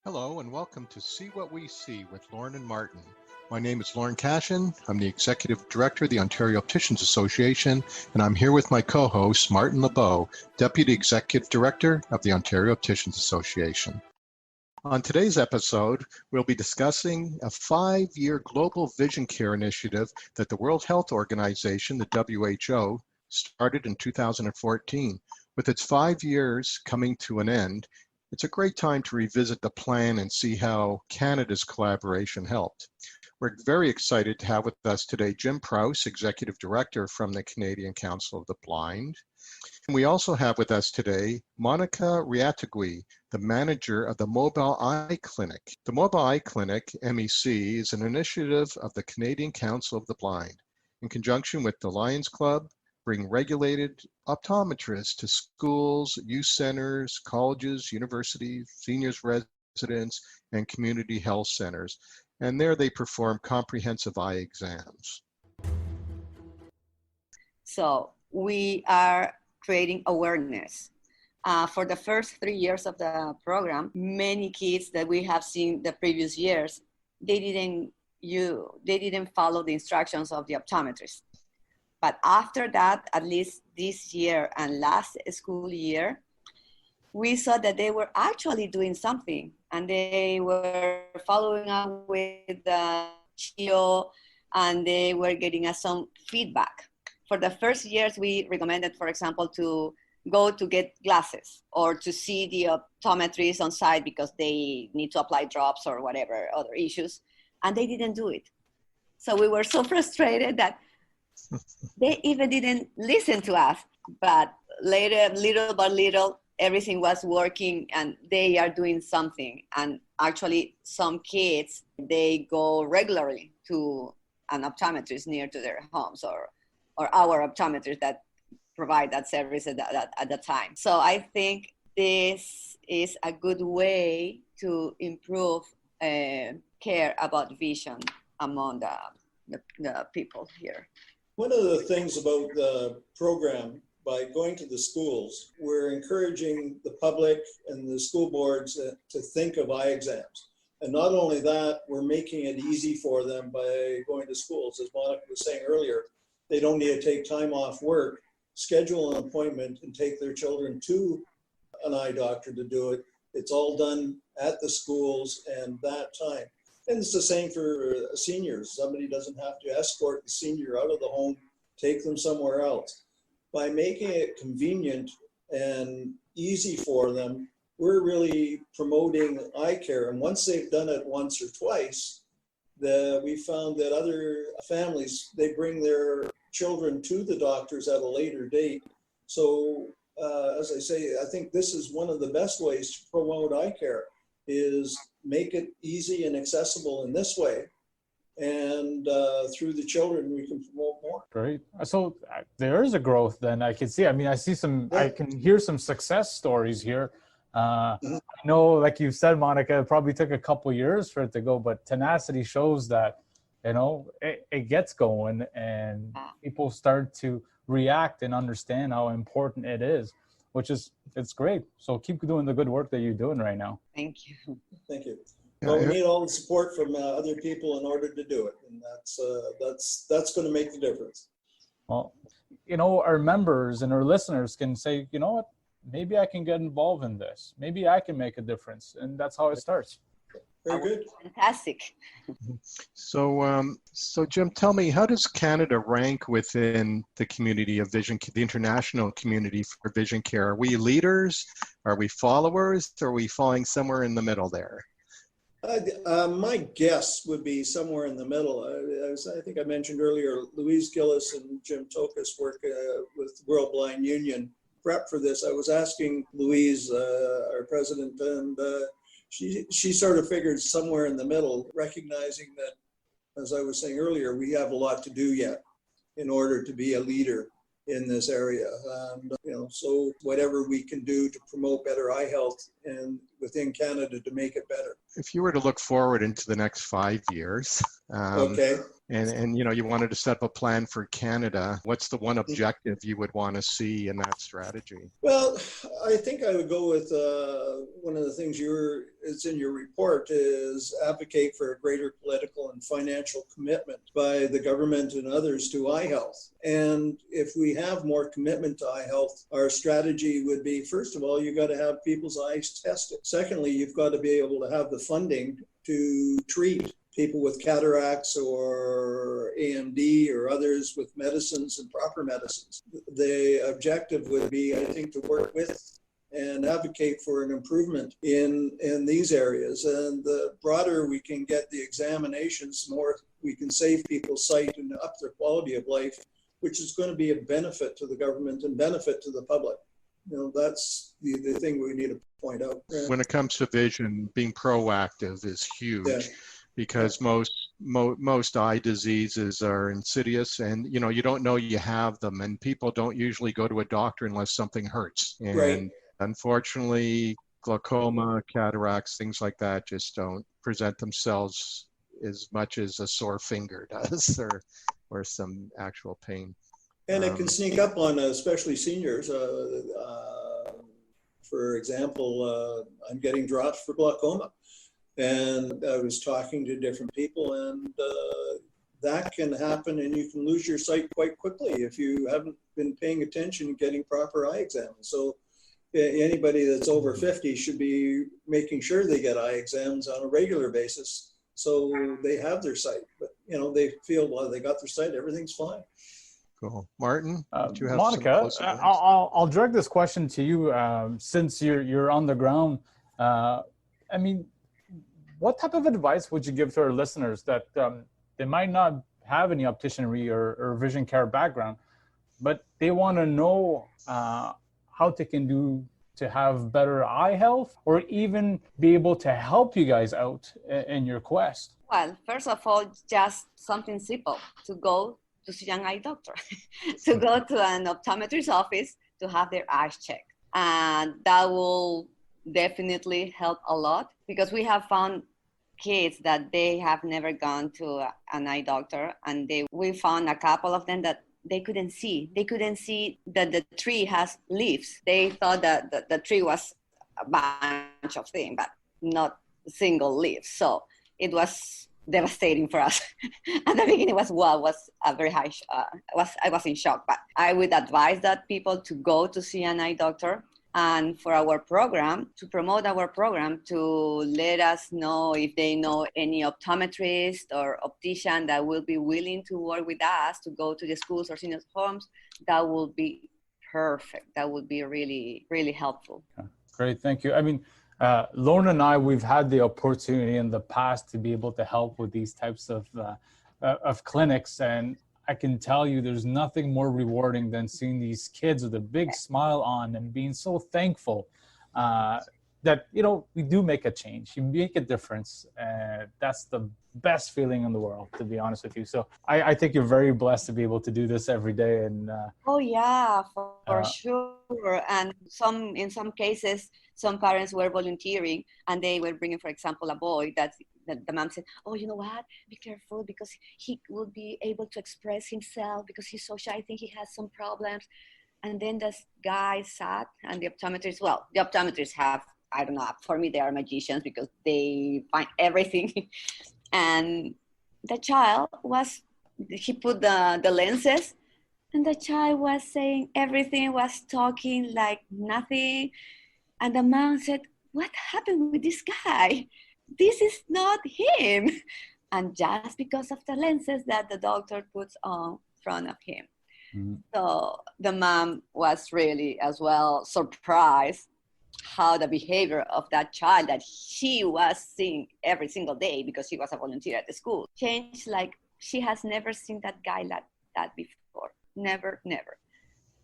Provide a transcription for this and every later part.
Hello and welcome to See What We See with Lauren and Martin. My name is Lauren Cashin. I'm the Executive Director of the Ontario Opticians Association, and I'm here with my co-host, Martin LeBeau, Deputy Executive Director of the Ontario Opticians Association. On today's episode, we'll be discussing a 5-year global vision care initiative that the World Health Organization, the WHO, started in 2014. With its 5 years coming to an end, it's a great time to revisit the plan and see how Canada's collaboration helped. We're very excited to have with us today Jim Prowse, Executive Director from the Canadian Council of the Blind. And we also have with us today Monica Riategui, the manager of the Mobile Eye Clinic. The Mobile Eye Clinic, MEC, is an initiative of the Canadian Council of the Blind. In conjunction with the Lions Club, bring regulated optometrists to schools, youth centers, colleges, universities, seniors residents, and community health centers. And there they perform comprehensive eye exams. So we are creating awareness. For the first 3 years of the program, many kids that we have seen the previous years, they didn't follow the instructions of the optometrist. But after that, at least this year and last school year, we saw that they were actually doing something, and they were following up with the CHIO, and they were getting us some feedback. For the first years, we recommended, for example, to go to get glasses or to see the optometrist on site because they need to apply drops or whatever other issues, and they didn't do it. So we were so frustrated that they even didn't listen to us. But later, little by little, everything was working and they are doing something. And actually, some kids, they go regularly to an optometrist near to their homes or our optometrists that provide that service at the time. So I think this is a good way to improve care about vision among the people here. One of the things about the program, by going to the schools, we're encouraging the public and the school boards to think of eye exams. And not only that, we're making it easy for them by going to schools. As Monica was saying earlier, they don't need to take time off work, schedule an appointment, and take their children to an eye doctor to do it. It's all done at the schools and that time. And it's the same for seniors. Somebody doesn't have to escort the senior out of the home, take them somewhere else. By making it convenient and easy for them, we're really promoting eye care. And once they've done it once or twice, we found that other families, they bring their children to the doctors at a later date. So as I say, I think this is one of the best ways to promote eye care, is make it easy and accessible in this way. And through the children, we can promote more. Great. So there is a growth then I can see. I mean, I see some, I can hear some success stories here. I know, like you said, Monica, it probably took a couple years for it to go, but tenacity shows that, you know, it gets going and people start to react and understand how important it is, which is, it's great. So keep doing the good work that you're doing right now. Thank you. Thank you. Well, we need all the support from other people in order to do it. And that's going to make the difference. Well, you know, our members and our listeners can say, you know what, maybe I can get involved in this. Maybe I can make a difference. And that's how it starts. Very good. Fantastic. So Jim, tell me, how does Canada rank within the community of vision, the international community for vision care? Are we leaders? Are we followers? Or are we falling somewhere in the middle there? My guess would be somewhere in the middle. I think I mentioned earlier, Louise Gillis and Jim Tokas work with the World Blind Union. Prep for this, I was asking Louise, our president, and she sort of figured somewhere in the middle, recognizing that, as I was saying earlier, we have a lot to do yet in order to be a leader in this area. So whatever we can do to promote better eye health and within Canada to make it better. If you were to look forward into the next 5 years, okay, And you wanted to set up a plan for Canada. What's the one objective you would want to see in that strategy? Well, I think I would go with one of the things it's in your report is advocate for a greater political and financial commitment by the government and others to eye health. And if we have more commitment to eye health, our strategy would be, first of all, you got to have people's eyes tested. Secondly, you've got to be able to have the funding to treat people with cataracts or AMD or others with medicines and proper medicines. The objective would be, I think, to work with and advocate for an improvement in these areas. And the broader we can get the examinations, the more we can save people's sight and up their quality of life, which is going to be a benefit to the government and benefit to the public. That's the thing we need to point out. When it comes to vision, being proactive is huge. Yeah. Because most eye diseases are insidious, and you don't know you have them, and people don't usually go to a doctor unless something hurts. And right. Unfortunately, glaucoma, cataracts, things like that just don't present themselves as much as a sore finger does, or some actual pain. And it can sneak up on especially seniors. For example, I'm getting drops for glaucoma. And I was talking to different people, and that can happen, and you can lose your sight quite quickly if you haven't been paying attention and getting proper eye exams. So anybody that's over 50 should be making sure they get eye exams on a regular basis so they have their sight. But, they feel, well, they got their sight, everything's fine. Cool. Martin, do you have Monica, I'll direct this question to you since you're on the ground. What type of advice would you give to our listeners that they might not have any opticianry or vision care background, but they want to know how they can do to have better eye health, or even be able to help you guys out in your quest? Well, first of all, just something simple, to go to see an eye doctor, to go to an optometrist's office to have their eyes checked. And that will definitely help a lot, because we have found kids that they have never gone to an eye doctor, and we found a couple of them that they couldn't see that the tree has leaves. They thought that the tree was a bunch of things, but not a single leaf. So it was devastating for us. At the beginning, was a very high. I was in shock, but I would advise that people to go to see an eye doctor. And for our program, to promote our program, to let us know if they know any optometrist or optician that will be willing to work with us to go to the schools or seniors' homes, that will be perfect. That would be really, really helpful. Okay. Great, thank you. Lorna and I, we've had the opportunity in the past to be able to help with these types of clinics, and I can tell you there's nothing more rewarding than seeing these kids with a big smile on and being so thankful that, we do make a change. You make a difference. That's the best feeling in the world, to be honest with you. So I think you're very blessed to be able to do this every day. And oh, yeah, for sure. And in some cases, some parents were volunteering, and they were bringing, for example, a boy that the mom said, oh, you know what, be careful, because he will be able to express himself because he's so shy. I think he has some problems. And then this guy sat, and the optometrists have, I don't know, for me, they are magicians because they find everything. And the child he put the lenses, and the child was saying everything, was talking like nothing. And the mom said, what happened with this guy? This is not him. And just because of the lenses that the doctor puts on front of him. Mm-hmm. So the mom was really as well surprised how the behavior of that child that she was seeing every single day, because she was a volunteer at the school, changed. Like, she has never seen that guy like that before. Never.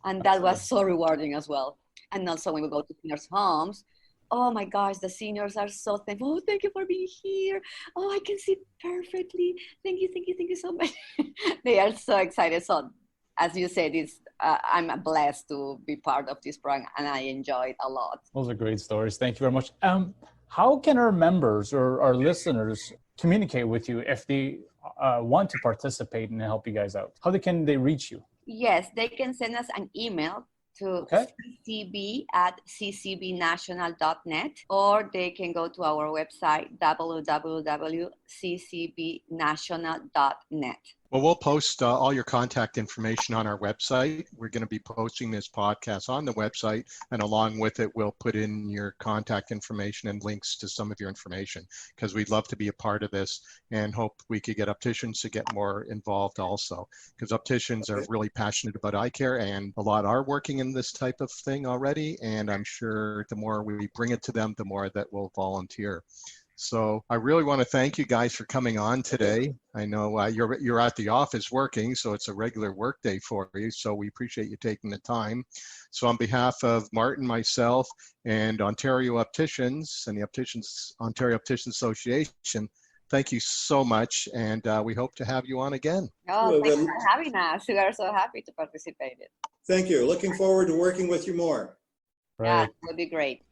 And that was so rewarding as well. And also when we go to seniors' homes, oh my gosh, the seniors are so thankful. Oh, thank you for being here. Oh, I can see perfectly. Thank you so much. They are so excited. So as you said, I'm blessed to be part of this program, and I enjoy it a lot. Those are great stories. Thank you very much. How can our members or our listeners communicate with you if they want to participate and help you guys out? How can they reach you? Yes, they can send us an email to ccb@ccbnational.net, or they can go to our website, www.ccbnational.net. Well, we'll post all your contact information on our website. We're going to be posting this podcast on the website, and along with it, we'll put in your contact information and links to some of your information, because we'd love to be a part of this and hope we could get opticians to get more involved also, because opticians are really passionate about eye care, and a lot are working in this type of thing already. And I'm sure the more we bring it to them, the more that will volunteer. So I really want to thank you guys for coming on today. I know you're at the office working, so it's a regular work day for you. So we appreciate you taking the time. So on behalf of Martin, myself, and Ontario Opticians and the Ontario Opticians Association, thank you so much. And we hope to have you on again. Oh, thanks for having us. We are so happy to participate. Thank you. Looking forward to working with you more. Right. Yeah, it would be great.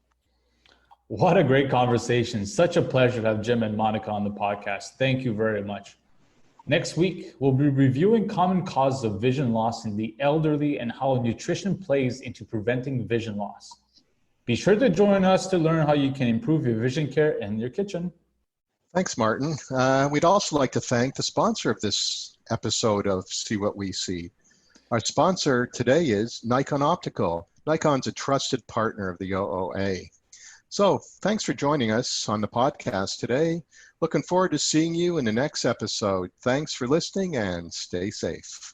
What a great conversation. Such a pleasure to have Jim and Monica on the podcast. Thank you very much. Next week, we'll be reviewing common causes of vision loss in the elderly and how nutrition plays into preventing vision loss. Be sure to join us to learn how you can improve your vision care in your kitchen. Thanks, Martin. We'd also like to thank the sponsor of this episode of See What We See. Our sponsor today is Nikon Optical. Nikon's a trusted partner of the OOA. So thanks for joining us on the podcast today. Looking forward to seeing you in the next episode. Thanks for listening and stay safe.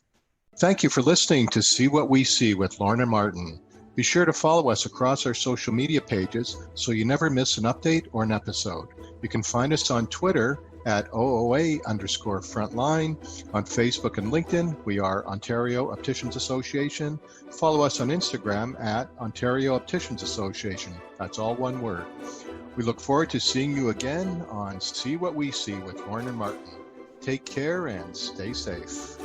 Thank you for listening to See What We See with Lauren and Martin. Be sure to follow us across our social media pages so you never miss an update or an episode. You can find us on Twitter at OOA_frontline. On Facebook and LinkedIn, we are Ontario Opticians Association. Follow us on Instagram at Ontario Opticians Association. That's all one word. We look forward to seeing you again on See What We See with Lauren and Martin. Take care and stay safe.